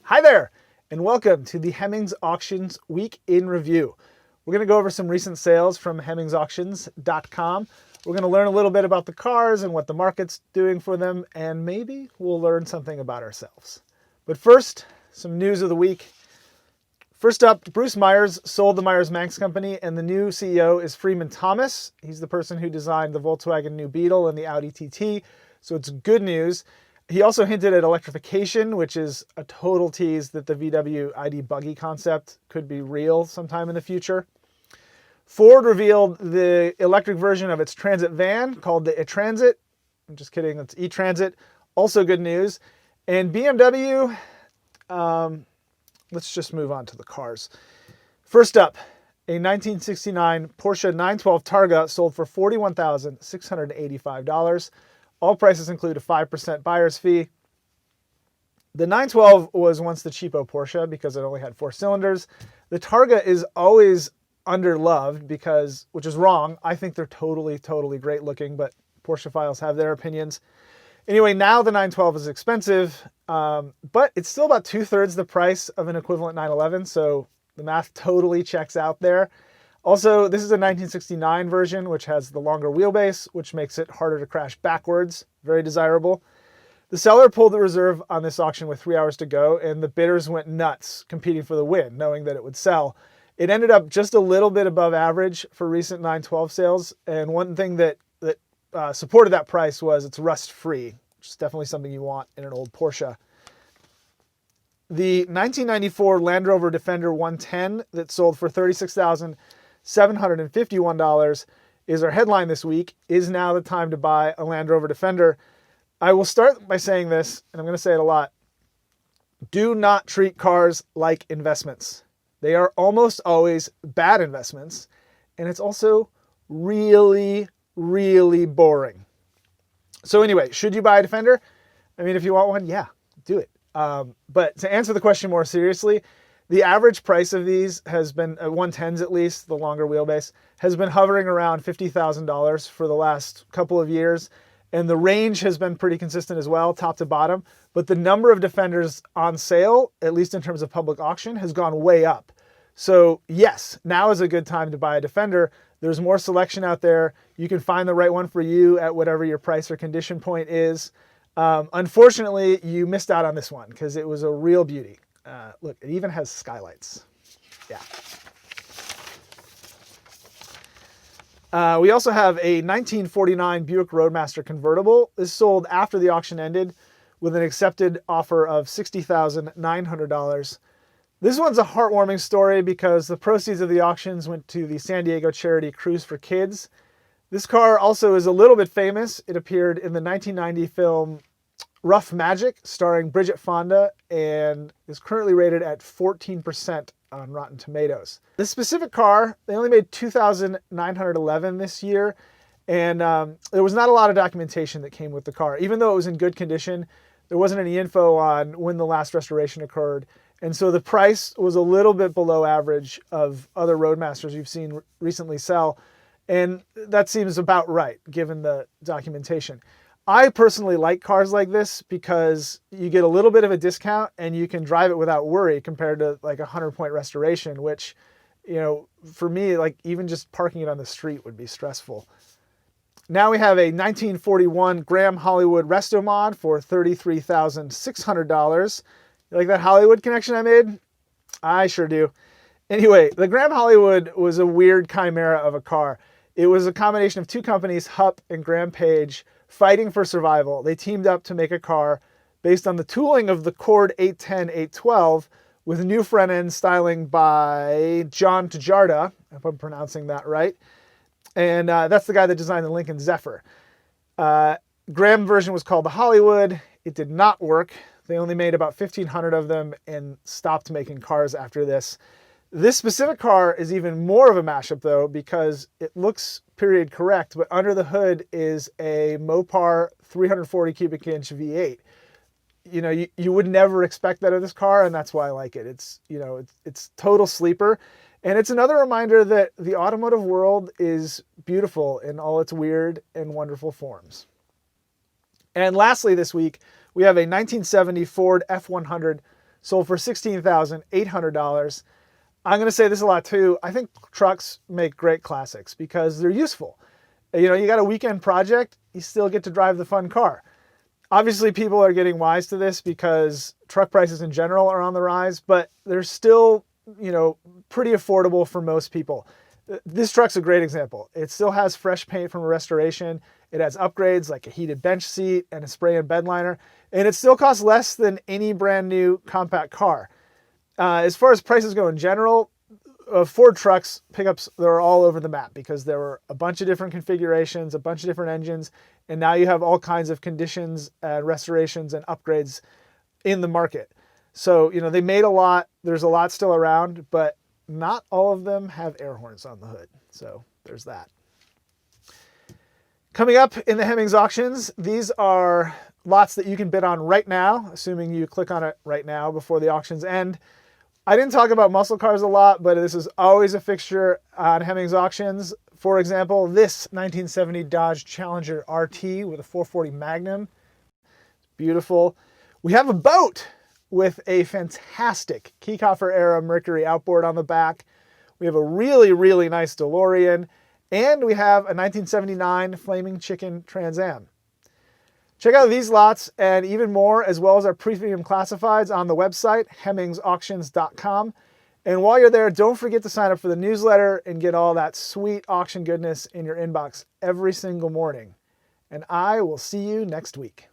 Hi there, and welcome to the Hemmings Auctions Week in Review. We're going to go over some recent sales from HemmingsAuctions.com. We're going to learn a little bit about the cars and what the market's doing for them, and maybe we'll learn something about ourselves. But first, some news of the week. First up, Bruce Myers sold the Myers-Manx Company, and the new CEO is Freeman Thomas. He's the person who designed the Volkswagen New Beetle and the Audi TT, so it's good news. He also hinted at electrification, which is a total tease that the VW ID Buggy concept could be real sometime in the future. Ford revealed the electric version of its Transit van called the e-Transit. I'm just kidding, it's e-Transit. Also good news. And BMW, let's just move on to the cars. First up, a 1969 Porsche 912 Targa sold for $41,685. All prices include a 5% buyer's fee. The 912 was once the cheapo Porsche because it only had 4 cylinders. The Targa is always underloved because, which is wrong. I think they're totally great looking, but Porsche files have their opinions. Anyway, now the 912 is expensive, but it's still about 2/3 the price of an equivalent 911, so the math totally checks out there. Also, this is a 1969 version, which has the longer wheelbase, which makes it harder to crash backwards. Very desirable. The seller pulled the reserve on this auction with 3 hours to go, and the bidders went nuts, competing for the win, knowing that it would sell. It ended up just a little bit above average for recent 912 sales, and one thing that supported that price was it's rust-free, which is definitely something you want in an old Porsche. The 1994 Land Rover Defender 110 that sold for $36,751 is our headline this week. Is now the time to buy a Land Rover Defender? I will start by saying this, and I'm going to say it a lot. Do not treat cars like investments. They are almost always bad investments, and it's also really boring. So anyway, should you buy a Defender? I mean, if you want one, yeah, do it. But to answer the question more seriously, the average price of these has been, 110s at least, the longer wheelbase, has been hovering around $50,000 for the last couple of years. And the range has been pretty consistent as well, top to bottom. But the number of Defenders on sale, at least in terms of public auction, has gone way up. So yes, now is a good time to buy a Defender. There's more selection out there. You can find the right one for you at whatever your price or condition point is. Unfortunately, you missed out on this one because it was a real beauty. Look, it even has skylights. Yeah. We also have a 1949 Buick Roadmaster Convertible. This sold after the auction ended with an accepted offer of $60,900. This one's a heartwarming story because the proceeds of the auctions went to the San Diego charity Cruise for Kids. This car also is a little bit famous. It appeared in the 1990 film Rough Magic, starring Bridget Fonda, and is currently rated at 14% on Rotten Tomatoes. This specific car, they only made 2,911 this year, and there was not a lot of documentation that came with the car. Even though it was in good condition, there wasn't any info on when the last restoration occurred, and so the price was a little bit below average of other Roadmasters you've seen recently sell, and that seems about right, given the documentation. I personally like cars like this because you get a little bit of a discount and you can drive it without worry compared to like a 100-point restoration, which, you know, for me, like even just parking it on the street would be stressful. Now we have a 1941 Graham Hollywood restomod for $33,600. You like that Hollywood connection I made? I sure do. Anyway, the Graham Hollywood was a weird chimera of a car. It was a combination of two companies, Hupp and Graham Page, fighting for survival. They teamed up to make a car based on the tooling of the Cord 810, 812 with new front end styling by John Tjarda, if I'm pronouncing that right. And that's the guy that designed the Lincoln Zephyr. Graham version was called the Hollywood. It did not work. They only made about 1,500 of them and stopped making cars after this. This specific car is even more of a mashup though, because it looks period correct, but under the hood is a Mopar 340 cubic inch V8. You know, you would never expect that of this car, and that's why I like it. It's, you know, it's total sleeper. And it's another reminder that the automotive world is beautiful in all its weird and wonderful forms. And lastly this week, we have a 1970 Ford F100 sold for $16,800. I'm going to say this a lot too. I think trucks make great classics because they're useful. You know, you got a weekend project, you still get to drive the fun car. Obviously, people are getting wise to this because truck prices in general are on the rise, but they're still, you know, pretty affordable for most people. This truck's a great example. It still has fresh paint from a restoration. It has upgrades like a heated bench seat and a spray-in bed liner, and it still costs less than any brand new compact car. As far as prices go in general, Ford trucks, pickups, they're all over the map because there were a bunch of different configurations, a bunch of different engines, and now you have all kinds of conditions and restorations and upgrades in the market. So, you know, they made a lot. There's a lot still around, but not all of them have air horns on the hood. So there's that. Coming up in the Hemmings Auctions, these are lots that you can bid on right now, assuming you click on it right now before the auctions end. I didn't talk about muscle cars a lot, but this is always a fixture on Hemmings Auctions. For example, this 1970 Dodge Challenger RT with a 440 Magnum. Beautiful. We have a boat with a fantastic Keycoffer era Mercury outboard on the back. We have a really, really nice DeLorean, and we have a 1979 Flaming Chicken Trans Am. Check out these lots and even more, as well as our premium classifieds on the website, hemmingsauctions.com. And while you're there, don't forget to sign up for the newsletter and get all that sweet auction goodness in your inbox every single morning. And I will see you next week.